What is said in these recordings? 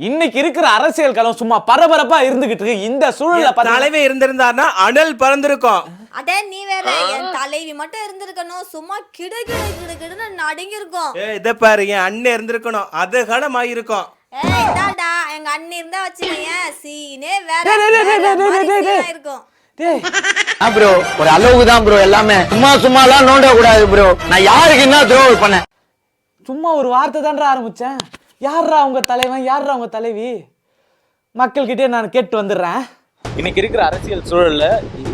இன்னைக்கு இருக்கிற அரசியல் களம் சும்மா பரபரப்பா இருந்துகிட்டு இருக்கு. இந்த சூழல்ல தலைவே இருந்திருந்தாருன்னா அனல் பறந்திருக்கும். அடே நீ வேற, என் தலைவி மட்டும் இருந்திருக்கணும், சும்மா கிடு கிடு கிடு கிடுன்னு நடுங்கி இருக்கும். இத பாரு, என் அண்ணன் இருந்திருக்கணும், அது கணமாயிருக்கும். ஏய் இதாடா, எங்க அண்ணி இருந்தா வச்சுக்கேன், சீனே வேற இருக்கும். ப்ரோ ஒரு அளவுக்கு தான் ப்ரோ, எல்லாமே சும்மாலாம் நோண்ட கூடாது ப்ரோ. நான் யாருக்கு என்ன துரோகம் பண்ணேன்? சும்மா ஒரு வார்த்தை தான்டா ஆரம்பிச்சேன். யார்ரா உங்க தலைவன், யார்ரா உங்க தலைவி? மக்கள்கிட்டே நான் கேட்டு வந்துடுறேன். இன்னைக்கு இருக்கிற அரசியல் சூழல்ல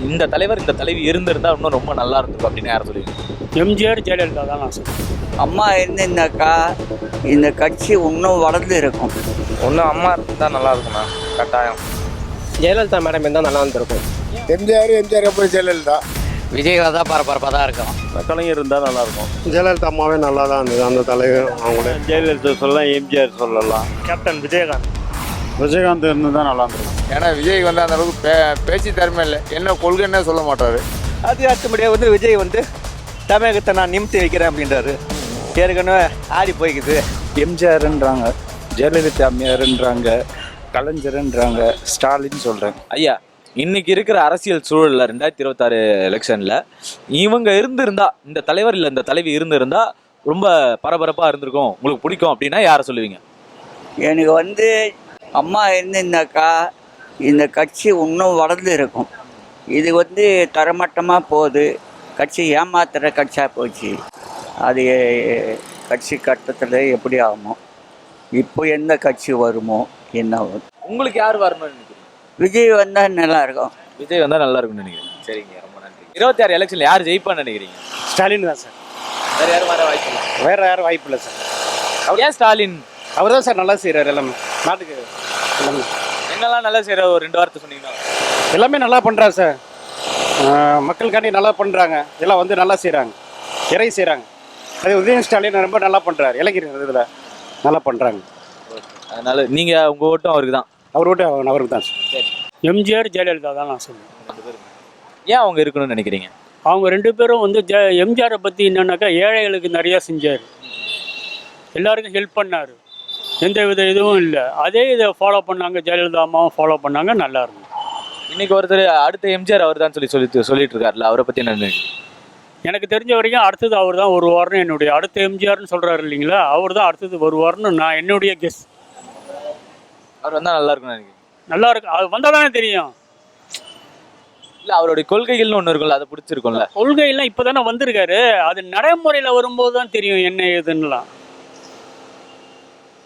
இந்த தலைவர் இந்த தலைவி இருந்திருந்தா இன்னும் ரொம்ப நல்லா இருந்திருக்கும் அப்படின்னு யாரும் சொல்லுவீங்க? எம்ஜிஆர் ஜெயலலிதா தான் நான் சொல்லுவேன். அம்மா இருந்திருந்தாக்கா இந்த கட்சி இன்னும் வளர்ந்து இருக்கும். ஒன்றும் அம்மா இருந்தால் நல்லா இருக்குண்ணா, கட்டாயம். ஜெயலலிதா மேடம் இருந்தால் நல்லா இருந்திருக்கும். எம்ஜிஆர் போய் ஜெயலலிதா. விஜய் தான் பரபரப்பாக தான் இருக்கும். கலைஞர் இருந்தால் நல்லா இருக்கும். ஜெயலலிதா அம்மாவே நல்லா தான் இருந்தது, அந்த தலைவர் அவங்களே. ஜெயலலிதா சொல்லலாம், எம்ஜிஆர் சொல்லலாம். கேப்டன் விஜயகாந்த் இருந்து தான் நல்லா இருந்திருக்கும். ஏன்னா விஜய் வந்து அந்த அளவுக்கு பேச்சு திறமை இல்லை, என்ன கொள்கைன்னே சொல்ல மாட்டாரு. அது அடுத்தபடியாக வந்து விஜய் வந்து தமிழகத்தை நான் நிமித்தி வைக்கிறேன் அப்படின்றாரு. ஏற்கனவே ஆடி போய்க்குது. எம்ஜிஆர்ன்றாங்க, ஜெயலலிதா அம்மையார்ன்றாங்க, கலைஞர்ன்றாங்க, ஸ்டாலின் சொல்கிறேன். ஐயா, இன்னைக்கு இருக்கிற அரசியல் சூழல்ல 2026 எலெக்ஷன்ல இவங்க இருந்திருந்தா, இந்த தலைவர் இல்ல இந்த தலைவி இருந்திருந்தா ரொம்ப பரபரப்பா இருந்திருக்கும், உங்களுக்கு பிடிக்கும் அப்படின்னா யாரை சொல்லுவீங்க? எனக்கு வந்து அம்மா இருந்திருந்தாக்கா இந்த கட்சி இன்னும் வளர்ந்து இருக்கும். இது வந்து தரமட்டமாக போகுது, கட்சி ஏமாத்துகிற கட்சியாக போச்சு. அது கட்சி கட்டத்தில் எப்படி ஆகுமோ, இப்போ எந்த கட்சி வருமோ என்ன வரும். உங்களுக்கு யார் வரணும்னு நினைக்கிறீங்க? விஜய் வந்தால் நல்லா இருக்கும். விஜய் வந்தா நல்லா இருக்கும்னு நினைக்கிறேன். சரிங்க, ரொம்ப நன்றி. 26 எலெக்ஷன்ல யார் ஜெயிப்பான்னு நினைக்கிறீங்க? ஸ்டாலின் தான் சார். வேற யாரும் வர வாய்ப்பு இல்லை? வேற யாரும் வாய்ப்பு இல்லை சார். ஏன் ஸ்டாலின்? அவர் தான் சார் நல்லா செய்கிறார் எல்லாமே நாட்டுக்கு. எல்லாமே என்னெல்லாம் நல்லா செய்யற ஒரு 2 வார்த்தை சொன்னீங்கன்னா? எல்லாமே நல்லா பண்ணுறாரு சார். மக்களுக்காண்டி நல்லா பண்ணுறாங்க, எல்லாம் வந்து நல்லா செய்கிறாங்க, இறை செய்கிறாங்க. அது உதயநிதி ஸ்டாலின் ரொம்ப நல்லா பண்ணுறாரு, இளைஞர் இதில் நல்லா பண்ணுறாங்க. அதனால நீங்க உங்க ஓட்டும் அவருக்கு தான்? அவர் விட்டு அவருக்கு தான் சார். எம்ஜிஆர் ஜெயலலிதா தான் நான் சொல்லுவேன். ஏன் அவங்க இருக்கணும்னு நினைக்கிறீங்க? அவங்க 2 பேரும் வந்து எம்ஜிஆரை பற்றி என்னன்னாக்கா ஏழைகளுக்கு நிறையா செஞ்சார், எல்லாருக்கும் ஹெல்ப் பண்ணார், எந்த வித இதுவும் இல்லை. அதே இதை ஃபாலோ பண்ணாங்க, ஜெயலலிதா அம்மாவும் ஃபாலோ பண்ணாங்க, நல்லா இருக்கும். இன்னைக்கு ஒருத்தர் அடுத்த எம்ஜிஆர் அவர் தான் சொல்லிட்டு இருக்காருல்ல, அவரை பத்தி என்ன நினைக்கிறீங்க? எனக்கு தெரிஞ்ச வரைக்கும் அடுத்தது அவர் தான் வருவார்னு என்னுடைய, அடுத்த எம்ஜிஆர்னு சொல்கிறாரு இல்லைங்களா, அவர் தான் அடுத்தது வருவார்னு நான் என்னுடைய கெஸ். அவர் வந்தா நல்லா இருக்கும்னு நினைக்கிறேன். நல்லா இருக்கு, அது வந்தால் தானே தெரியும். இல்ல அவருடைய கொள்கைகள்னு ஒன்று இருக்கும்ல, அதை பிடிச்சிருக்கும்ல. கொள்கையெல்லாம் இப்போ தானே வந்திருக்காரு, அது நடைமுறையில் வரும்போது தான் தெரியும் என்ன ஏதுன்னெலாம்.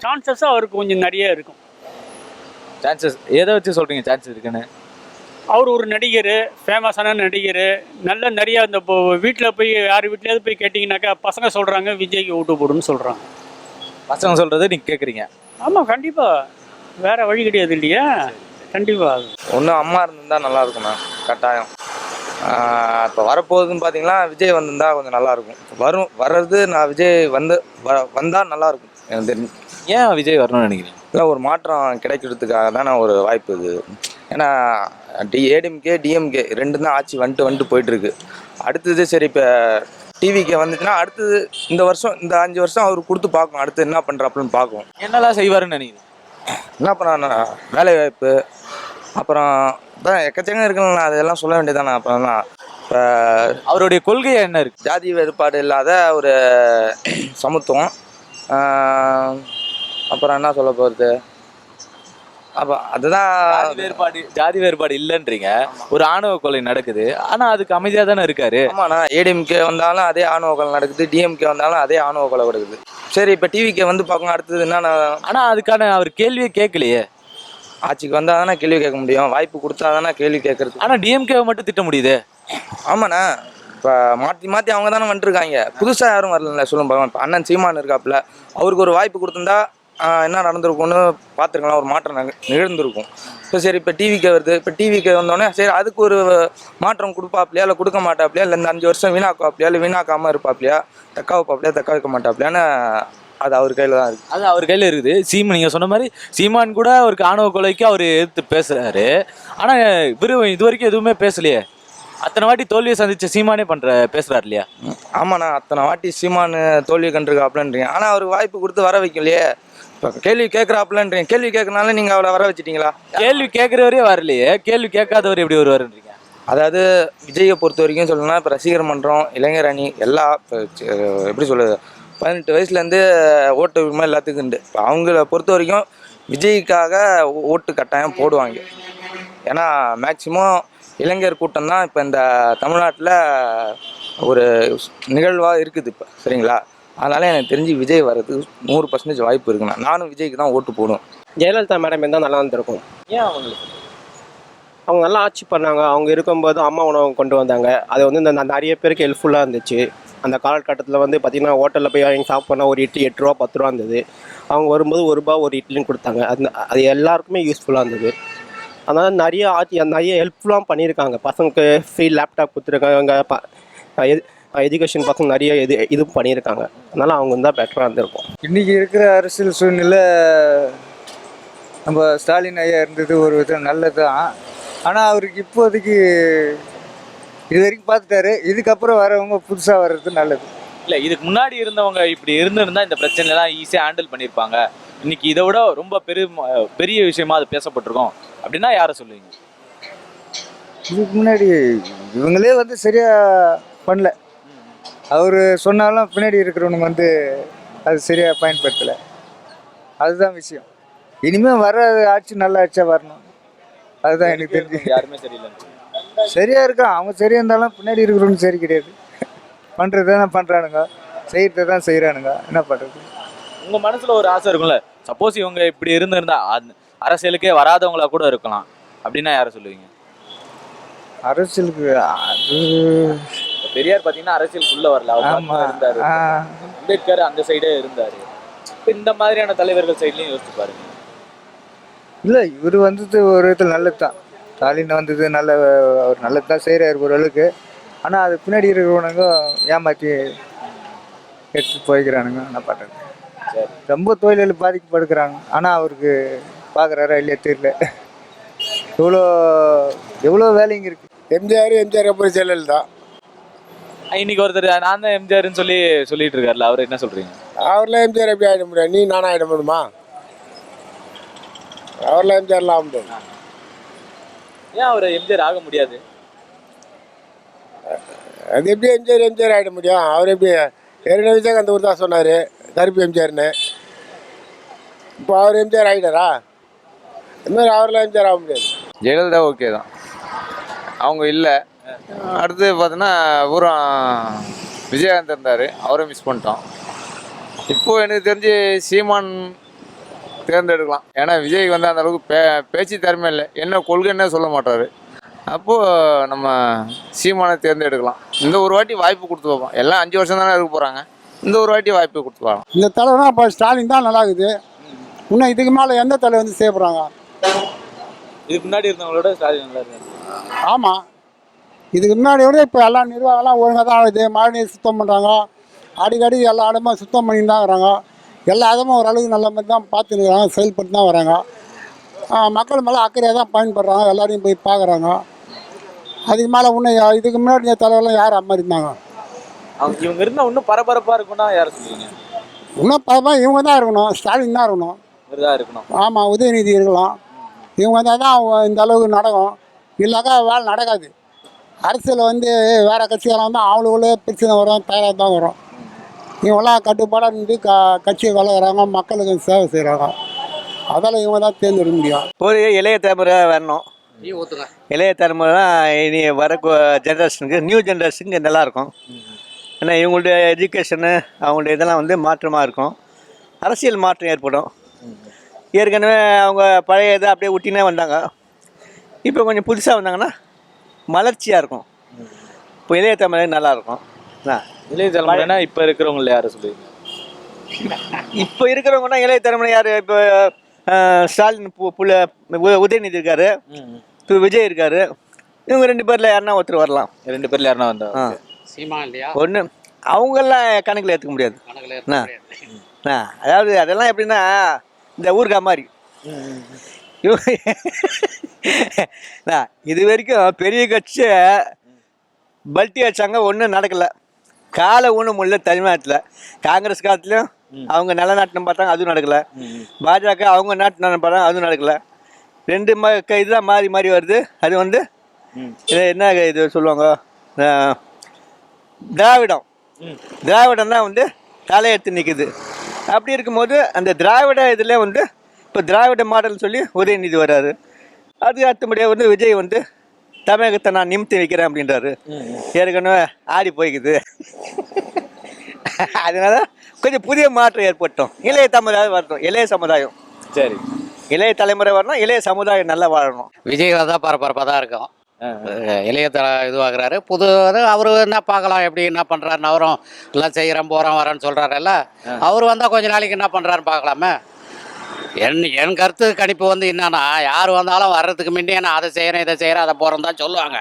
சான்சஸும் அவருக்கு கொஞ்சம் நிறைய இருக்கும். சான்சஸ் எதை வச்சு சொல்றீங்க சான்சஸ் இருக்குன்னு? அவர் ஒரு நடிகர், ஃபேமஸான நடிகர், நல்ல நிறையா. இந்த இப்போ வீட்டில் போய் யார் வீட்லையாவது போய் கேட்டிங்கனாக்கா பசங்க சொல்கிறாங்க விஜய்க்கு ஓட்டு போடுன்னு சொல்கிறாங்க. பசங்க சொல்றதை நீங்க கேட்குறீங்க? ஆமாம், கண்டிப்பாக, வேற வழி கிடையாது இல்லையா, கண்டிப்பாக. ஒன்றும் அம்மா இருந்திருந்தால் நல்லா இருக்குண்ணா, கட்டாயம். இப்போ வரப்போகுதுன்னு பார்த்தீங்கன்னா விஜய் வந்திருந்தா கொஞ்சம் நல்லாயிருக்கும். வர்றது நான் விஜய் வந்தால் நல்லாயிருக்கும் எனக்கு தெரிஞ்சு. ஏன் விஜய் வரணும்னு நினைக்கிறீங்க? இல்லை, ஒரு மாற்றம் கிடைக்கிறதுக்காக தானே ஒரு வாய்ப்பு இது. ஏன்னா ஏடிஎம்கே டிஎம்கே 2 தான் ஆட்சி வந்துட்டு போயிட்டுருக்கு. அடுத்தது சரி, இப்போ டிவிக்கே வந்துச்சுன்னா அடுத்தது இந்த 5 வருஷம் அவர் கொடுத்து பார்க்கும், அடுத்து என்ன பண்ணுறாப்புலன்னு பார்க்கும். என்னெல்லாம் செய்வாருன்னு நினைக்கிறேன்? என்ன பண்ண வேலை வாய்ப்பு, அப்புறம் தான் எக்கச்சக்கம் இருக்குங்களா, அதெல்லாம் சொல்ல வேண்டியதானே. அப்புறம் தான் இப்போ அவருடைய கொள்கை என்ன இருக்கு? ஜாதி வேறுபாடு இல்லாத ஒரு சமத்துவம். அப்புறம் என்ன சொல்ல போகிறது, அப்போ அதுதான். ஜாதி வேறுபாடு இல்லைன்றீங்க, ஒரு ஆணவ கொலை நடக்குது, ஆனால் அதுக்கு அமைதியாக தானே இருக்காரு. ஆமாண்ணா, ஏடிஎம்கே வந்தாலும் அதே ஆணவ கொலை நடக்குது, டிஎம்கே வந்தாலும் அதே ஆணவ கொலை நடக்குது. சரி, இப்போ டிவிக்கே வந்து பார்க்கணும், அடுத்தது என்னன்னா. ஆனால் அதுக்கான அவர் கேள்வியே கேட்கலையே. ஆட்சிக்கு வந்தால் தானே கேள்வி கேட்க முடியும், வாய்ப்பு கொடுத்தா தானே கேள்வி கேட்கறது. ஆனால் டிஎம்கேவை மட்டும் திட்ட முடியுது. ஆமாண்ணா, இப்போ மாற்றி அவங்க தானே வந்துட்டுருக்காங்க, புதுசாக யாரும் வரல. சொல்லும் போது இப்போ அண்ணன் சீமான் இருக்காப்புல, அவருக்கு ஒரு வாய்ப்பு கொடுத்துருந்தா என்ன நடந்திருக்கும்னு பார்த்துருக்கலாம், ஒரு மாற்றம் நிகழ்ந்திருக்கும். இப்போ சரி, இப்போ டிவிக்கே வருது, இப்போ டிவிக்கே வந்தோடனே சரி அதுக்கு ஒரு மாற்றம் கொடுப்பாப்லையா இல்லை கொடுக்க மாட்டாப்லையா, இல்லை இந்த 5 வருஷம் வீணாக்குவாப்லையா இல்லை வீணாக்காமல் இருப்பாப்லையா, தக்க வைப்பாப்லையா தக்க வைக்க மாட்டாப்லையான்னு அது அவர் கையில் தான் இருக்குது. அது அவர் கையில் இருக்குது. நீங்கள் சொன்ன மாதிரி சீமான் கூட அவருக்கு ஆணவ கொலைக்கு அவர் எதிர்த்து பேசுகிறாரு. ஆனால் இவர் இது வரைக்கும் எதுவுமே பேசலையே. அத்தனை வாட்டி தோல்வியை சந்திச்ச சீமானே பேசுகிறார் இல்லையா? ஆமாண்ணா, அத்தனை வாட்டி சீமான் தோல்வியை கண்டிருக்காப்லன்றீங்க, ஆனால் அவருக்கு வாய்ப்பு கொடுத்து வர வைக்கலையே. இப்போ கேள்வி கேட்குறாப்புலன்றீங்க, கேள்வி கேட்கறனால நீங்கள் அவளை வர வச்சிட்டீங்களா? கேள்வி கேட்கிறவரே வரலையே, கேள்வி கேட்காதவர் எப்படி வருவாருன்றீங்க? அதாவது விஜயை பொறுத்த வரைக்கும் சொல்லணும்னா இப்போ ரசிகர் மன்றம், இளைஞர் அணி எல்லா எப்படி சொல்லுது 18 வயசுலேருந்து ஓட்டு உரிமை எல்லாத்துக்கும் உண்டு. இப்போ அவங்கள பொறுத்த வரைக்கும் விஜய்க்காக ஓட்டு கட்டாயம் போடுவாங்க. ஏன்னா மேக்சிமம் இளைஞர் கூட்டம் தான் இப்போ இந்த தமிழ்நாட்டில் ஒரு நிகழ்வாக இருக்குது இப்போ, சரிங்களா? அதனால் எனக்கு தெரிஞ்சு விஜய் வர்றதுக்கு 100% வாய்ப்பு இருக்குண்ணா. நானும் விஜய்க்கு தான் ஓட்டு போடுவேன். ஜெயலலிதா மேடம் இருந்தால் நல்லா இருந்திருக்கும். ஏன் அவங்களுக்கு? அவங்க நல்லா ஆட்சி பண்ணாங்க. அவங்க இருக்கும்போது அம்மா உணவு கொண்டு வந்தாங்க. அது வந்து இந்த நிறைய பேருக்கு ஹெல்ப்ஃபுல்லாக இருந்துச்சு. அந்த காலகட்டத்தில் வந்து பார்த்திங்கன்னா ஹோட்டலில் போய் வாங்கி சாப்பிட்னா ஒரு இட்லி 8 ரூபா 10 ரூபா இருந்தது. அவங்க வரும்போது 1 ரூபா ஒரு இட்லின்னு கொடுத்தாங்க. அது எல்லாருக்குமே யூஸ்ஃபுல்லாக இருந்தது. அதனால் நிறைய ஹெல்ப்ஃபுல்லாக பண்ணியிருக்காங்க. பசங்களுக்கு ஃப்ரீ லேப்டாப் கொடுத்துருக்காங்க. எஜுகேஷன் பசங்க நிறைய இது பண்ணியிருக்காங்க. அதனால் அவங்க இருந்தால் பெட்டராக இருந்திருக்கும். இன்றைக்கி இருக்கிற அரசியல் சூழ்நிலை நம்ம ஸ்டாலின் ஐயா இருந்தது ஒரு விதம் நல்லது தான். ஆனால் அவருக்கு இப்போதைக்கு இது வரைக்கும் பார்த்துட்டாரு. இதுக்கப்புறம் வரவங்க புதுசாக வர்றது நல்லது. இல்லை, இதுக்கு முன்னாடி இருந்தவங்க இப்படி இருந்திருந்தா இந்த பிரச்சனைலாம் ஈஸியாக ஹேண்டில் பண்ணியிருப்பாங்க. இன்னைக்கு இதை விட ரொம்ப பெரிய விஷயமா அது பேசப்பட்டிருக்கோம் அப்படின்னா யாரை சொல்லுவீங்க? இதுக்கு முன்னாடி இவங்களே வந்து சரியாக பண்ணல. அவர் சொன்னாலும் பின்னாடி இருக்கிறவனுங்க வந்து அது சரியாக பயன்படுத்தலை. அதுதான் விஷயம். இனிமேல் வர ஆட்சி நல்ல ஆட்சியாக வரணும். அதுதான் எனக்கு தெரிஞ்சு. யாருமே சரியில்லை. சரியாக இருக்கான். அவங்க சரியாக இருந்தாலும் பின்னாடி இருக்கிறவங்க சரி கிடையாது. பண்ணுறது தான் பண்ணுறானுங்க, செய்கிறத தான் செய்கிறானுங்க. என்ன பண்ணுறது? உங்கள் மனசில் ஒரு ஆசை இருக்கும்ல, சப்போஸ் இவங்க இப்படி இருந்திருந்தா அரசியலுக்கே வராதவங்களா கூட இருக்கலாம் அப்படின்னா யாரை சொல்லுவீங்க? அரசியலுக்கு அது பெரியார் பார்த்தீங்கன்னா அரசியலுக்குள்ள வரல, அவர் இருந்தாரு. அம்பேத்கர் அந்த சைடே இருந்தாரு. இப்போ இந்த மாதிரியான தலைவர்கள் சைட்லையும் யோசிச்சு பாருங்க. இல்லை, இவர் வந்தது ஒரு விதத்தில் நல்லது தான். ஸ்டாலின் வந்தது அவர் நல்லது தான் செய்கிறாரு ஓரளவுக்கு. ஆனால் அது பின்னாடி இருக்கிறவனுங்க ஏமாற்றி எடுத்து போய்க்கிறானுங்க. என்ன பண்ணுறது? ரொம்ப தொழிலில் பாதிக்கப்படுக்கிறாங்க. ஆனால் அவருக்கு பார்க்குறாரா இல்லையா தெரியல. எவ்வளோ வேலைங்க இருக்குது. எம்ஜிஆர் அப்புறம் ஜெயலலிதா. இன்னைக்கு ஒருத்தர் நான் தான் எம்ஜிஆர்னு சொல்லிட்டு இருக்காருல்ல, அவர் என்ன சொல்றீங்க? அவர்லாம் எம்ஜிஆர் எப்படி ஆகிட முடியாது? நீ நானும் ஆகிட முடியுமா? அவர்லாம் எம்ஜிஆர்லாம் ஆக முடியாது. ஏன் அவர் எம்ஜிஆர் ஆக முடியாது? அது எப்படி எம்ஜிஆர் ஆகிட முடியும்? அவர் எப்படி ஏற்கனவே விஜயகாந்த் ஊர் தான் சொன்னார் கருப்பு எம்ஜிஆர்னு. இப்போ அவர் எம்ஜிஆர் ஆகிட்டாரா? இதுமாதிரி அவர்லாம் எம்ஜிஆர் ஆக முடியாது. ஜெயலலிதா ஓகே தான். அவங்க இல்லை. அடுத்து பார்த்தோன்னா பூரா விஜயகாந்த் இருந்தார், அவரும் மிஸ் பண்ணிட்டோம். இப்போது எனக்கு தெரிஞ்சு சீமான் தேர்ந்தெடுக்கலாம். ஏன்னா விஜய்க்கு வந்து அந்த அளவுக்கு பேச்சு திறமை இல்லை, என்ன கொள்கைன்னே சொல்ல மாட்டார். அப்போது நம்ம சீமானை தேர்ந்தெடுக்கலாம். இந்த ஒரு வாட்டி வாய்ப்பு கொடுத்து பார்ப்போம். எல்லாம் 5 வருஷம் தானே இருக்க போகிறாங்க. இந்த ஒரு வாட்டி வாய்ப்பு கொடுத்து பார்க்கலாம். இந்த தலைவனா இப்போ ஸ்டாலின் தான் நல்லா இருக்குது. இன்னும் இதுக்கு மேலே எந்த தலை வந்து செய்யப்படுறாங்க? இதுக்கு முன்னாடி இருந்தவங்களோட ஸ்டாலின் நல்லா இருக்காரு. ஆமாம், இதுக்கு முன்னாடி விட இப்போ எல்லா நிர்வாகம்லாம் ஒழுங்காக தான் ஆகுது. மழைநீர் சுத்தம் பண்ணுறாங்க, அடிக்கடி எல்லா இடமும் சுத்தம் பண்ணிட்டு தான் வராங்க. எல்லா இடமும் ஓரளவுக்கு நல்ல மாதிரி தான் பார்த்துருக்குறாங்க, செயல்பட்டு தான் வராங்க. மக்கள் மேலே அக்கறையாக தான் பயன்படுறாங்க, எல்லாரையும் போய் பார்க்குறாங்க. அதுக்கு மேலே இன்னும் இதுக்கு முன்னாடி தலைவரெலாம் யார் அம்மா இருந்தாங்க? இவங்க இருந்தால் இன்னும் பரபரப்பாக இருக்கும்னா யாரை சொல்லுவீங்க? இன்னும் பரவாயில்ல, இவங்க தான் இருக்கணும், ஸ்டாலின் தான் இருக்கணும். இவர் தான் இருக்கணும். ஆமாம், உதயநிதி இருக்கலாம். இவங்க வந்தால் தான் இந்த அளவுக்கு நடக்கும். இல்லைக்கா வேலை நடக்காது. அரசியல் வந்து வேறு கட்சியெல்லாம் வந்து அவங்களுக்குள்ளே பிரச்சனை வரும், தயாராக தான் வரும். இவங்கெல்லாம் கட்டுப்பாடாக இருந்து கட்சியை வளர்க்குறாங்க, மக்களுக்கு சேவை செய்கிறாங்க. அதால் இவங்க தான் தேர்ந்தெடுக்க முடியும். ஒரு இளைய தலைமுறை வரணும். இளைய தலைமுறை தான் இனி வர ஜென்ரேஷனுக்கு, நியூ ஜென்ரேஷனுக்கு நல்லாயிருக்கும். ஏன்னா இவங்களுடைய எஜுகேஷனு அவங்களுடைய இதெல்லாம் வந்து மாற்றமாக இருக்கும். அரசியல் மாற்றம் ஏற்படும். ஏற்கனவே அவங்க பழைய இதை அப்படியே விட்டினே வந்தாங்க. இப்போ கொஞ்சம் புதுசாக வந்தாங்கன்னா மலர்ச்சியாக இருக்கும். இப்போ இளைய தலைமுறை நல்லாயிருக்கும். இளைய தலைமுறைனா இப்போ இருக்கிறவங்கள யாரை சொல்லுவீங்க? இப்போ இருக்கிறவங்கன்னா இளைய தலைமுறை யார்? இப்போ ஸ்டாலின் உதயநிதி இருக்காரு, விஜய் இருக்காரு. இவங்க 2 பேரில் யாருன்னா ஒருத்தர் வரலாம். 2 பேர்ல யாருன்னா வந்தா ஒன்று அவங்கெல்லாம் கணக்கில் ஏற்றுக்க முடியாது. அதாவது அதெல்லாம் எப்படின்னா இந்த ஊருக்கா மாதிரி. இது வரைக்கும் பெரிய கட்சியை பல்ட்டி வச்சாங்க, ஒன்றும் நடக்கலை. காலை ஊன முடியல தமிழ்நாட்டில். காங்கிரஸ் காலத்துலேயும் அவங்க நிலநாட்டணும் பார்த்தாங்க, அதுவும் நடக்கல. பாஜக அவங்க நாட்டினம் பார்த்தாங்க, அதுவும் நடக்கல. ரெண்டு இதுதான் மாறி மாறி வருது. அது வந்து என்ன இது சொல்லுவாங்க, திராவிடம் தான் வந்து தலையெடுத்து நிற்குது. அப்படி இருக்கும்போது அந்த திராவிட இதில் வந்து இப்போ திராவிட மாடல் சொல்லி உதயநிதி வர்றாரு. அது அடுத்தபடியாக வந்து விஜய் வந்து தமிழகத்தை நான் நிமித்தி வைக்கிறேன் அப்படின்றாரு. ஏற்கனவே ஆடி போய்க்குது. அதனால கொஞ்சம் புதிய மாற்றம் ஏற்பட்டோம். இளைய சமுதாயம் வரணும், இளைய சமுதாயம். சரி, இளைய தலைமுறை வரணும், இளைய சமுதாயம் நல்லா வாழணும். விஜய் தான் பரபரப்பாக தான் இருக்கும். இளைய இதுவாகிறாரு. புது அவரு என்ன பார்க்கலாம், எப்படி என்ன பண்ணுறாருன்னு. அவரும் எல்லாம் செய்கிறேன் போகிறோம் வரேன்னு சொல்கிறாருல்ல. அவர் வந்தால் கொஞ்ச நாளைக்கு என்ன பண்ணுறாருன்னு பார்க்கலாமே. என் கருத்து கணிப்பு வந்து என்னன்னா, யார் வந்தாலும் வர்றதுக்கு முன்னே நான் அதை செய்கிறேன் இதை செய்கிறேன் அதை போகிறேன் தான் சொல்லுவாங்க.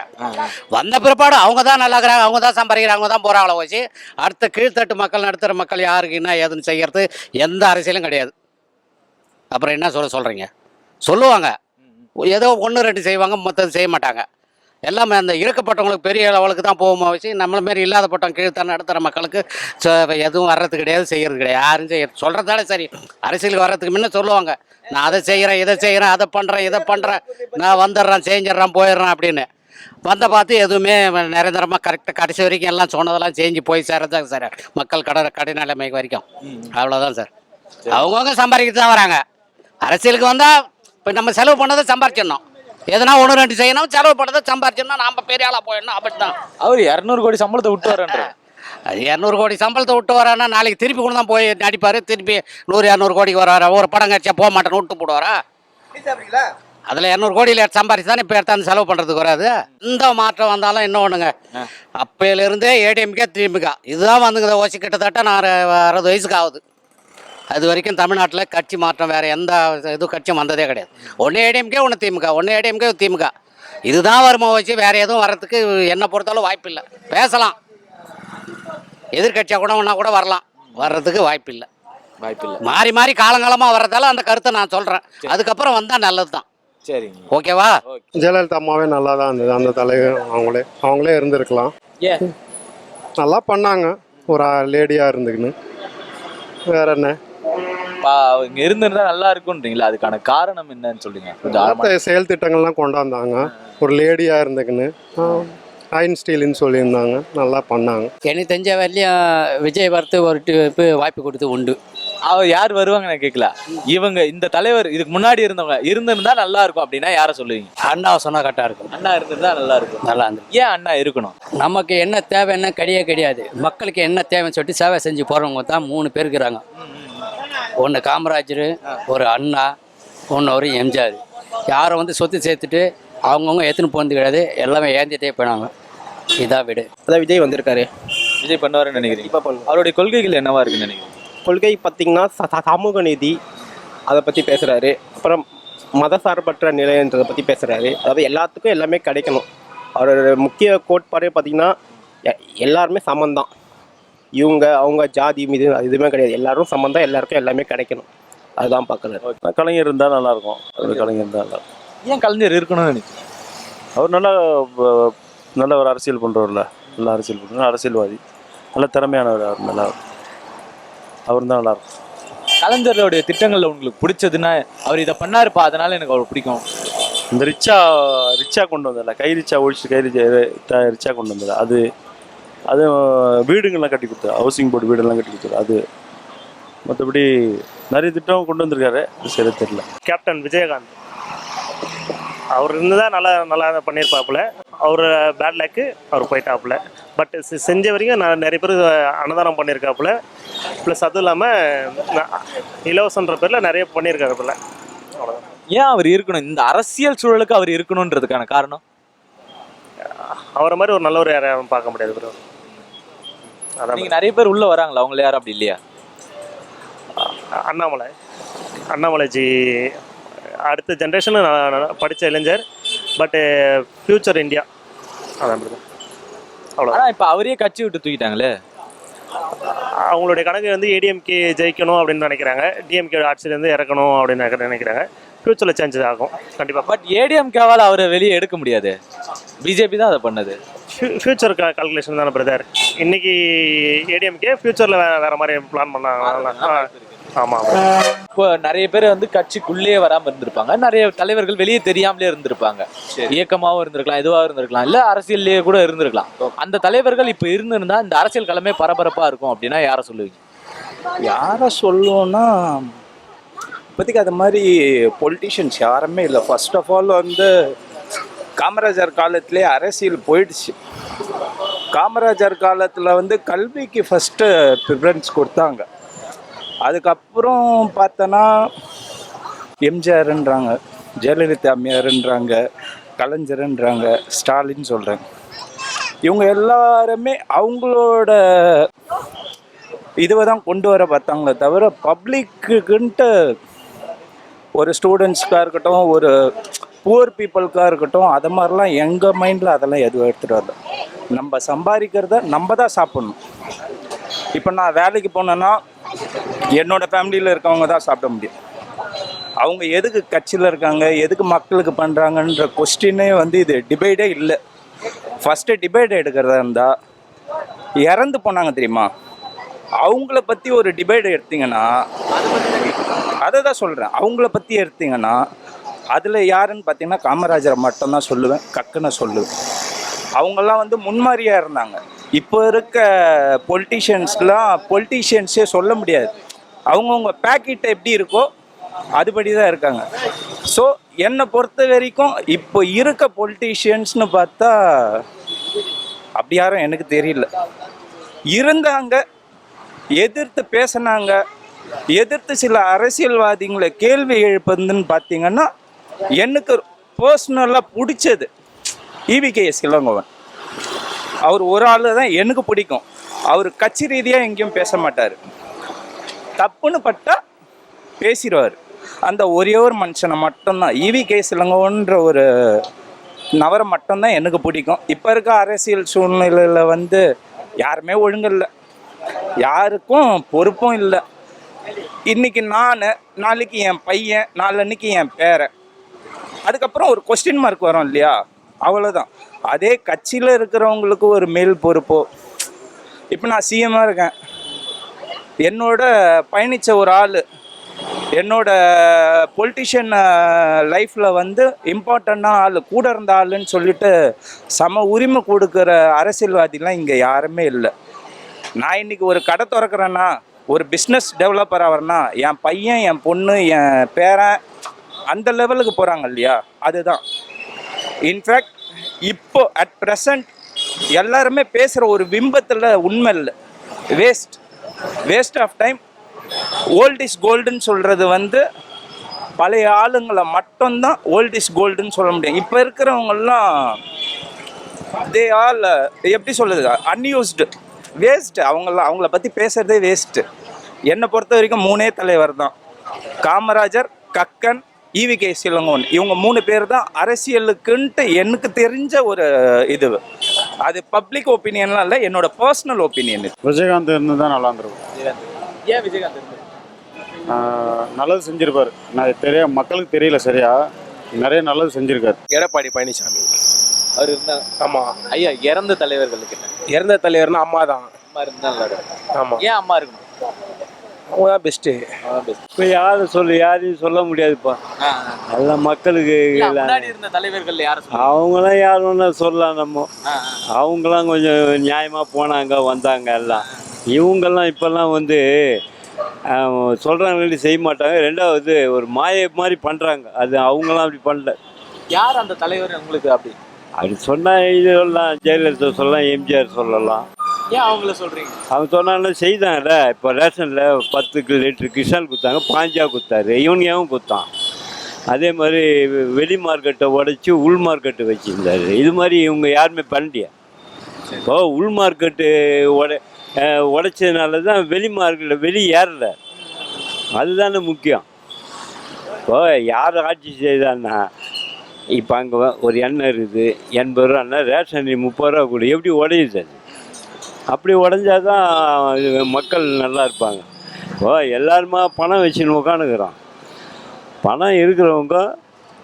வந்த பிற்பாடு அவங்க தான் நல்லா இருக்கிறாங்க, அவங்க தான் சம்பாதிக்கிறாங்க, அவங்க தான் போகிறாங்கள வச்சு அடுத்த கீழ்த்தட்டு மக்கள் நடுத்தர மக்கள் யாருக்கு என்ன ஏதுன்னு செய்கிறது எந்த அரசியலும் கிடையாது. அப்புறம் என்ன சொல்கிறீங்க? சொல்லுவாங்க, ஏதோ 1-2 செய்வாங்க, மற்றது செய்ய மாட்டாங்க. எல்லாமே அந்த இருக்கப்பட்டவங்களுக்கு பெரிய லெவலுக்கு தான் போகுமா வச்சு நம்மள மாரி இல்லாதப்பட்டவங்க கீழ்த்தான நடுத்தர மக்களுக்கு எதுவும் வர்றது கிடையாது, செய்கிறது கிடையாது. யாரும் சொல்கிறதால சரி. அரசியலுக்கு வர்றதுக்கு முன்னே சொல்லுவாங்க, நான் அதை செய்கிறேன் இதை செய்கிறேன் அதை பண்ணுறேன் இதை பண்ணுறேன், நான் வந்துடுறேன் செஞ்சிட்றேன் போயிடுறேன் அப்படின்னு. வந்த பார்த்து எதுவுமே நிரந்தரமாக கரெக்டாக கடைசி வரைக்கும் எல்லாம் சொன்னதெல்லாம் செஞ்சு போய் சேரதான் சார் மக்கள் கடைநிலைமைக்கு வரைக்கும். அவ்வளோதான் சார். அவங்கவுங்க சம்பாதிக்கிட்டு தான் வராங்க. அரசியலுக்கு வந்தால் இப்போ நம்ம செலவு பண்ணதை சம்பாரிச்சிடணும். எதனா 1-2 செய்யணும், செலவு பண்ணதை சம்பாரிச்சிடணும், நாம் பெரிய ஆளாக போயிடணும். அப்படி தான் அவர் 200 கோடி சம்பளத்தை விட்டு வரேன்ற. அது 200 கோடி சம்பளத்தை விட்டு வரானா நாளைக்கு திருப்பி கொண்டு தான் போய் நடிப்பார். திருப்பி 100-200 கோடிக்கு வராரா? ஒரு படம் கட்சியா போக மாட்டேன்னு விட்டு போடுவாரா? அதில் 200 கோடியில் சம்பாரிச்சு தானே இப்போ எடுத்தாந்து செலவு பண்ணுறதுக்கு வராது. இந்த மாற்றம் வந்தாலும் இன்னும் ஒன்றுங்க, அப்பையிலேருந்தே ஏடிஎம்கே திமுக இதுதான் வந்துங்க. ஓசி கிட்டத்தட்ட நான் 60 வயசுக்கு ஆகுது. அது வரைக்கும் தமிழ்நாட்டில் கட்சி மாற்றம் வேறு எந்த இதுவும் கட்சியும் வந்ததே கிடையாது. ஒன்று ஏடிஎம்கே ஒன்று திமுக, ஒன்று ஏடிஎம்கே திமுக, இதுதான் வருமா வச்சு வேறு எதுவும் வர்றதுக்கு என்னை பொறுத்தாலும் வாய்ப்பு இல்லை. பேசலாம், எதிர்கட்சியாக கூட ஒன்றா கூட வரலாம், வர்றதுக்கு வாய்ப்பு இல்லை. மாறி மாறி காலங்காலமாக வர்றதால அந்த கருத்தை நான் சொல்கிறேன். அதுக்கப்புறம் வந்தால் நல்லது தான். சரிங்க, ஓகேவா? ஜெயலலிதா அம்மாவே நல்லா தான் இருந்தது. அந்த தலைவர் அவங்களே இருந்திருக்கலாம். நல்லா பண்ணாங்க, ஒரு லேடியாக இருந்துக்குன்னு. வேற என்ன இங்க இருந்திருந்தா நல்லா இருக்குன்றீங்களா? அதுக்கான காரணம் என்னன்னு சொல்றீங்க? கொஞ்சம் செயல் திட்டங்கள்லாம் கொண்டாந்தாங்க. ஒரு லேடியா இருந்துக்குன்னு ஐன் ஸ்டீல்னு சொல்லியிருந்தாங்க, நல்லா பண்ணாங்க. எனக்கு தெரிஞ்ச வரலையும் விஜய் வரத்து ஒரு வாய்ப்பு கொடுத்து உண்டு. அவர் யார் வருவாங்க நான் கேட்கல. இவங்க இந்த தலைவர் இதுக்கு முன்னாடி இருந்தவங்க இருந்திருந்தா நல்லா இருக்கும் அப்படின்னா யாரை சொல்லுவீங்க? அண்ணாவை சொன்னா கரெக்டாக இருக்கும். அண்ணா இருந்திருந்தா நல்லா இருக்கும். நல்லா இருந்து. ஏன் அண்ணா இருக்கணும்? நமக்கு என்ன தேவைன்னா கிடையாது. மக்களுக்கு என்ன தேவைன்னு சொல்லிட்டு சேவை செஞ்சு போகிறவங்க தான் 3 பேர் இருக்கிறாங்க. ஒன்று காமராஜர், ஒரு அண்ணா, ஒரு எம்ஜிஆர். யாரும் வந்து சொத்து சேர்த்துட்டு அவங்கவுங்க எத்தனை போனது கிடையாது, எல்லாமே ஏந்திட்டே போனாங்க. இதான் வீடு. அதான் விஜய் வந்திருக்காரு. விஜய் பண்ணுவாருன்னு நினைக்கிறீங்க? அவருடைய கொள்கைகள் என்னவா இருக்குன்னு நினைக்கிறீங்க? கொள்கை பார்த்திங்கன்னா சமூக நீதி அதை பற்றி பேசுகிறாரு. அப்புறம் மதசார்பற்ற நிலைன்றதை பற்றி பேசுகிறாரு. அதாவது எல்லாத்துக்கும் எல்லாமே கிடைக்கணும். அவரோட முக்கிய கோட்பாடே பார்த்திங்கன்னா எல்லாருமே சமந்தான். இவங்க அவங்க ஜாதி மீது எதுவுமே கிடையாது, எல்லாரும் சம்மந்தம், எல்லாருக்கும் எல்லாமே கிடைக்கணும். அதுதான் பார்க்குறாரு. கலைஞர் இருந்தால் நல்லாயிருக்கும். கலைஞர் இருந்தால் நல்லாயிருக்கும். ஏன் கலைஞர் இருக்கணும்னு நினைக்கிறேன்? அவர் நல்ல ஒரு அரசியல் பண்ணுறவர்ல, நல்ல அரசியல் பண்ணுற அரசியல்வாதி, நல்ல திறமையானவர். அவர் நல்லா, அவர் தான் நல்லாயிருக்கும். கலைஞருடைய திட்டங்களில் உங்களுக்கு பிடிச்சதுன்னா அவர் இதை பண்ணாருப்பா அதனால எனக்கு அவர் பிடிக்கும். இந்த ரிச்சா கொண்டு வந்ததில்ல, கை ரிச்சா ஒழிச்சு ரிச்சா கொண்டு வந்தது. அது வீடுங்கள்லாம் கட்டி கொடுத்தாரு, ஹவுசிங் போர்டு வீடெல்லாம் கட்டி கொடுத்தாரு. அது மற்றபடி நிறைய திட்டம் கொண்டு வந்திருக்காரு, சரி தெரியல. கேப்டன் விஜயகாந்த் அவர் இருந்து தான் நல்லா பண்ணியிருப்பாப்புல. அவர் பேட் லக்கு, அவர் போயிட்டாப்புல. பட் செஞ்ச வரைக்கும் நிறைய பேர் அன்னதானம் பண்ணியிருக்காப்புல. ப்ளஸ் அதுவும் இல்லாமல் இலவசன்ற பேரில் நிறைய பண்ணியிருக்காப்புல. அவ்வளோதான். ஏன் அவர் இருக்கணும்? இந்த அரசியல் சூழலுக்கு அவர் இருக்கணுன்றதுக்கான காரணம்? அவரை மாதிரி ஒரு நல்லவர் யாரும் பார்க்க முடியாது ப்ரோ. அதான் நீங்கள் நிறைய பேர் உள்ளே வராங்களா? அவங்கள யாரும் அப்படி இல்லையா? அண்ணாமலைஜி அடுத்த ஜென்ரேஷனில் படித்த இளைஞர். பட்டு ஃப்யூச்சர் இந்தியா அதான் ப்ரோ. அவ்வளோ. ஆனால் இப்போ அவரே கட்சி விட்டு தூக்கிட்டாங்களே. அவங்களுடைய கணக்கு வந்து ஏடிஎம்கே ஜெயிக்கணும் அப்படின்னு நினைக்கிறாங்க, டிஎம்கே ஆட்சியிலேருந்து இறக்கணும் அப்படின்னு நினைக்கிறாங்க. ஃப்யூச்சரில் சேஞ்ச் ஆகும் கண்டிப்பாக. பட் ஏடிஎம்கேவால் அவரை வெளியே எடுக்க முடியாது, பிஜேபி தான் அதை பண்ணது. ஃப்யூச்சர் கால்குலேஷன் தானே பிரதர். இன்னைக்கு ஏடிஎம்கே ஃபியூச்சரில் வேற மாதிரி பிளான் பண்ணாங்க. ஆமாம். இப்போ நிறைய பேர் வந்து கட்சிக்குள்ளேயே வராம இருந்திருப்பாங்க, நிறைய தலைவர்கள் வெளியே தெரியாமலே இருந்திருப்பாங்க. இயக்கமாவும் இருந்திருக்கலாம், எதுவாக இருந்திருக்கலாம், இல்ல அரசியல்லையே கூட இருந்திருக்கலாம். அந்த தலைவர்கள் இப்ப இருந்திருந்தா இந்த அரசியல் களமே பரபரப்பா இருக்கும் அப்படின்னா யாரை சொல்லுவீங்க? யாரை சொல்லுவோன்னா இப்போதைக்கு அது மாதிரி பொலிட்டிஷியன்ஸ் யாருமே இல்லை. ஃபர்ஸ்ட் ஆஃப் ஆல் வந்து காமராஜர் காலத்திலே அரசியல் போயிடுச்சு. காமராஜர் காலத்தில் வந்து கல்விக்கு ஃபஸ்ட்டு ப்ரிஃபரன்ஸ் கொடுத்தாங்க. அதுக்கப்புறம் பார்த்தோன்னா எம்ஜிஆர்ன்றாங்க, ஜெயலலிதா அம்மையார்ன்றாங்க, கலைஞர்ன்றாங்க, ஸ்டாலின் சொல்கிறாங்க. இவங்க எல்லாருமே அவங்களோட இதுவை தான் கொண்டு வர பார்த்தாங்களே தவிர பப்ளிக்குன்ட்டு ஒரு ஸ்டூடெண்ட்ஸ்க்காக இருக்கட்டும், ஒரு புவர் பீப்புளுக்காக இருக்கட்டும், அது மாதிரிலாம் எங்கள் மைண்டில் அதெல்லாம் எதுவும் எடுத்துகிட்டு வரல. நம்ம சம்பாதிக்கிறத நம்ம தான் சாப்பிட்ணும். இப்போ நான் வேலைக்கு போனேன்னா என்னோடய ஃபேமிலியில் இருக்கவங்க தான் சாப்பிட முடியும். அவங்க எதுக்கு கட்சியில் இருக்காங்க, எதுக்கு மக்களுக்கு பண்ணுறாங்கன்ற கொஸ்டினே வந்து இது டிபேட்டே இல்லை. ஃபஸ்ட்டு டிபேட் எடுக்கிறதா இருந்தால் இறந்து போனாங்க தெரியுமா, அவங்கள பற்றி ஒரு டிபேட் எடுத்திங்கன்னா, அதை தான் சொல்கிறேன், அவங்கள பற்றி எடுத்திங்கன்னா அதில் யாருன்னு பார்த்தீங்கன்னா காமராஜரை மட்டும்தான் சொல்லுவேன், கக்கனை சொல்லுவேன். அவங்கெல்லாம் வந்து முன்மாதிரியாக இருந்தாங்க. இப்போ இருக்க பொலிட்டீஷியன்ஸே சொல்ல முடியாது. அவங்கவுங்க பேக்கெட் எப்படி இருக்கோ அதுபடி தான் இருக்காங்க. ஸோ என்னை பொறுத்த வரைக்கும் இப்போ இருக்க பொலிட்டீஷியன்ஸ்னு பார்த்தா அப்படி யாரும் எனக்கு தெரியல. இருந்தாங்க, எதிர்த்து பேசினாங்க, எதிர்த்து சில அரசியல்வாதிகளை கேள்வி எழுப்புதுன்னு பார்த்தீங்கன்னா எனக்கு பர்சனலாக பிடிச்சது EVKS இளங்கோவன். அவர் ஒரு ஆள் தான் எனக்கு பிடிக்கும். அவர் கட்சி ரீதியாக எங்கேயும் பேச மாட்டார், தப்புன்னு பட்டா பேசிடுவார். அந்த ஒரே ஒரு மனுஷனை மட்டும்தான், EVKS இளங்கோவன்ற ஒரு நபரை மட்டும்தான் எனக்கு பிடிக்கும். இப்போ இருக்க அரசியல் சூழ்நிலையில் வந்து யாருமே ஒழுங்கில்லை, யாருக்கும் பொறுப்பும் இல்லை. இன்றைக்கி நான், நாளைக்கு என் பையன், நாளன்னைக்கு என் பேரன், அதுக்கப்புறம் ஒரு கொஸ்டின் மார்க் வரும் இல்லையா, அவ்வளோதான். அதே கட்சியில் இருக்கிறவங்களுக்கு ஒரு மேல் பொறுப்போ, இப்போ நான் சிஎம்மாக இருக்கேன், என்னோட பயணித்த ஒரு ஆள், என்னோட பொலிட்டிஷியன் லைஃப்பில் வந்து இம்பார்ட்டண்ட்டான ஆள், கூட இருந்த ஆளுன்னு சொல்லிட்டு சம உரிமை கொடுக்குற அரசியல்வாதிலாம் இங்கே யாருமே இல்லை. நான் இன்றைக்கி ஒரு கடை திறக்கிறேன்னா, ஒரு பிஸ்னஸ் டெவலப்பர் ஆகிறேன்னா, என் பையன், என் பொண்ணு, என் பேரன் அந்த லெவலுக்கு போகிறாங்க இல்லையா, அதுதான். இன்ஃபேக்ட் இப்போ அட் ப்ரெசண்ட் எல்லாருமே பேசுகிற ஒரு பிம்பத்தில் உண்மை இல்லை, waste of time. Old is கோல்டுன்னு சொல்கிறது வந்து பழைய ஆளுங்களை மட்டும்தான் ஓல்ட் இஸ் கோல்டுன்னு சொல்ல முடியும். இப்போ இருக்கிறவங்கெல்லாம் தே ஆல் எப்படி சொல்லுது, அன்யூஸ்டு, வேஸ்ட்டு. அவங்கள பற்றி பேசுகிறதே வேஸ்ட்டு. என்னை பொறுத்த வரைக்கும் 3 தலைவர் தான், காமராஜர், கக்கன், EVKS இளங்கோவன். இவங்க 3 பேர் தான் அரசியலுக்குன்ட்டு எனக்கு தெரிஞ்ச ஒரு இது. அது பப்ளிக் ஒப்பீனியன்லாம் இல்லை, என்னோட பர்சனல் ஒப்பீனியன். விஜயகாந்த் இருந்து தான் நல்லா இருந்திருக்கும். ஏன் விஜயகாந்த் நல்லது செஞ்சிருப்பார். நான் மக்களுக்கு தெரியல சரியா, நிறைய நல்லது செஞ்சிருக்காரு. எடப்பாடி பழனிசாமி அவர் இருந்தாங்க. ஆமாம். ஐயா, இறந்த தலைவர்களுக்கு இறந்த தலைவர்னா அம்மா தான். அம்மா இருந்தாங்க. ஆமாம். ஏன் அம்மா இருக்கணும்? அவங்க தான் பெஸ்ட்டு. இப்போ யாரையும் சொல்ல முடியாதுப்பா, எல்லாம் மக்களுக்கு. முன்னாடி இருந்த தலைவர்கள் யாரை அவங்களாம் யாருன்னா சொல்லலாம் நம்ம. அவங்களாம் கொஞ்சம் நியாயமாக போனாங்க வந்தாங்க எல்லாம். இவங்கெல்லாம் இப்போல்லாம் வந்து சொல்கிறாங்க செய்ய மாட்டாங்க. ரெண்டாவது ஒரு மாயை மாதிரி பண்ணுறாங்க, அது அவங்களாம் அப்படி பண்ணல. யார் அந்த தலைவர் உங்களுக்கு? அப்படி சொன்னால் இது சொல்லலாம், ஜெயலலிதா சொல்லலாம், எம்ஜிஆர் சொல்லலாம். ஏன் அவங்கள சொல்கிறீங்க? அவங்க சொன்னாங்கன்னா செய்தாங்கல்ல. இப்போ ரேஷனில் 10 லிட்டரு கிருஷ்ணால் கொடுத்தாங்க, 5 கொடுத்தாரு, இவனுக்கு ஏன் கொடுத்தான். அதே மாதிரி வெளி மார்க்கெட்டை உடைச்சி உள் மார்க்கெட்டு வச்சுருந்தாரு. இது மாதிரி இவங்க யாருமே பண்ணலையா? இப்போ உள் மார்க்கெட்டு உடைச்சதுனால தான் வெளி மார்க்கெட்டில் வெளியே ஏறல, அதுதானே முக்கியம். இப்போ யார் ஆட்சி செய்தான்னா, இப்போ அங்கே ஒரு எண்ணெய் இருக்குது 80 ரூபான்னா ரேஷன் 30 ரூபா கூட எப்படி உடையுது? அது அப்படி உடஞ்சாதான் மக்கள் நல்லா இருப்பாங்க. இப்போ எல்லாருமா பணம் வச்சுன்னு உட்காந்துக்கிறோம். பணம் இருக்கிறவங்க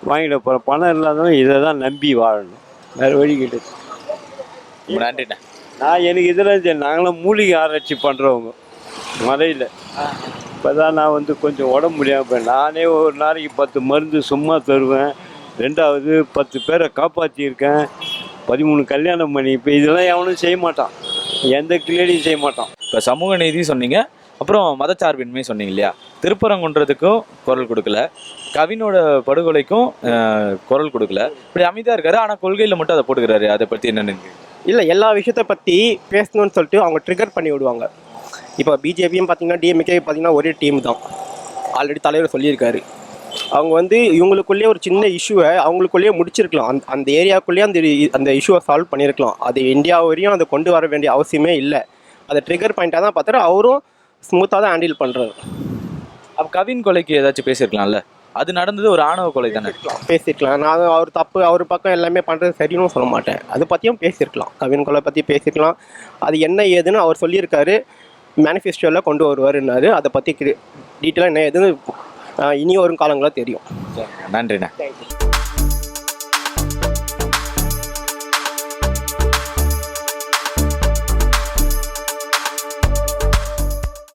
வாங்கிட போகிறோம், பணம் இல்லாதவங்க இதை தான் நம்பி வாழணும், வேறு வழி கிடையாது. நன்றிண்ணா. எனக்கு இதெல்லாம் நாங்களாம் மூலிகை ஆராய்ச்சி பண்ணுறவங்க மலையில். இப்போ தான் நான் வந்து கொஞ்சம் உடம்பு முடியாமல் நானே ஒரு நாளைக்கு 10 மருந்து சும்மா தருவேன். 2வது 10 பேரை காப்பாற்றியிருக்கேன். 13 கல்யாணம் பண்ணி. இப்போ இதெல்லாம் எவனும் செய்ய மாட்டான், எந்த கிளேடியும் செய்ய மாட்டான். இப்போ சமூக நீதி சொன்னீங்க, அப்புறம் மதச்சார்பின்மை சொன்னீங்க இல்லையா? திருப்பரங்குன்றதுக்கும் குரல் கொடுக்கல, கவினோட படுகொலைக்கும் குரல் கொடுக்கல. இப்படி அமைதியாக இருக்காரு, ஆனால் கொள்கையில் மட்டும் அதை போட்டுக்கிறாரு. அதை பற்றி என்னென்னு? இல்லை, எல்லா விஷயத்தை பற்றி பேசணும்னு சொல்லிட்டு அவங்க ட்ரிகர் பண்ணி விடுவாங்க. இப்போ பிஜேபியும் பார்த்தீங்கன்னா டிஎம்கே பார்த்தீங்கன்னா ஒரே டீம் தான். ஆல்ரெடி தலைவர் சொல்லியிருக்காரு. அவங்க வந்து இவங்களுக்குள்ளேயே ஒரு சின்ன இஷ்யூவை அவங்களுக்குள்ளேயே முடிச்சிருக்கலாம். அந்த ஏரியாவுக்குள்ளேயே அந்த இஷ்யூவை சால்வ் பண்ணியிருக்கலாம். அது இந்தியா வரையும் அதை கொண்டு வர வேண்டிய அவசியமே இல்லை. அதை ட்ரிகர் பாயிண்ட்டாக தான் பார்த்தாரு. அவரும் ஸ்மூத்தாக தான் ஹேண்டில் பண்ணுறாரு. அப்போ கவின் கொலைக்கு ஏதாச்சும் பேசியிருக்கலாம்ல? அது நடந்தது ஒரு ஆணவ கொலை தானே. பேசியிருக்கலாம். நான் அவர் தப்பு, அவர் பக்கம் எல்லாமே பண்ணுறது சரின்னு சொல்ல மாட்டேன். அதை பற்றியும் பேசியிருக்கலாம். கவின் கொலை பற்றி பேசியிருக்கலாம். அது என்ன ஏதுன்னு அவர் சொல்லியிருக்காரு. மேனிஃபெஸ்டோவில் கொண்டு வருவாருன்னாரு. அதை பற்றி டீட்டெயிலாக என்ன ஏதுன்னு இனி வரும் காலங்களாக தெரியும். நன்றிண்ணா. தேங்க்யூ.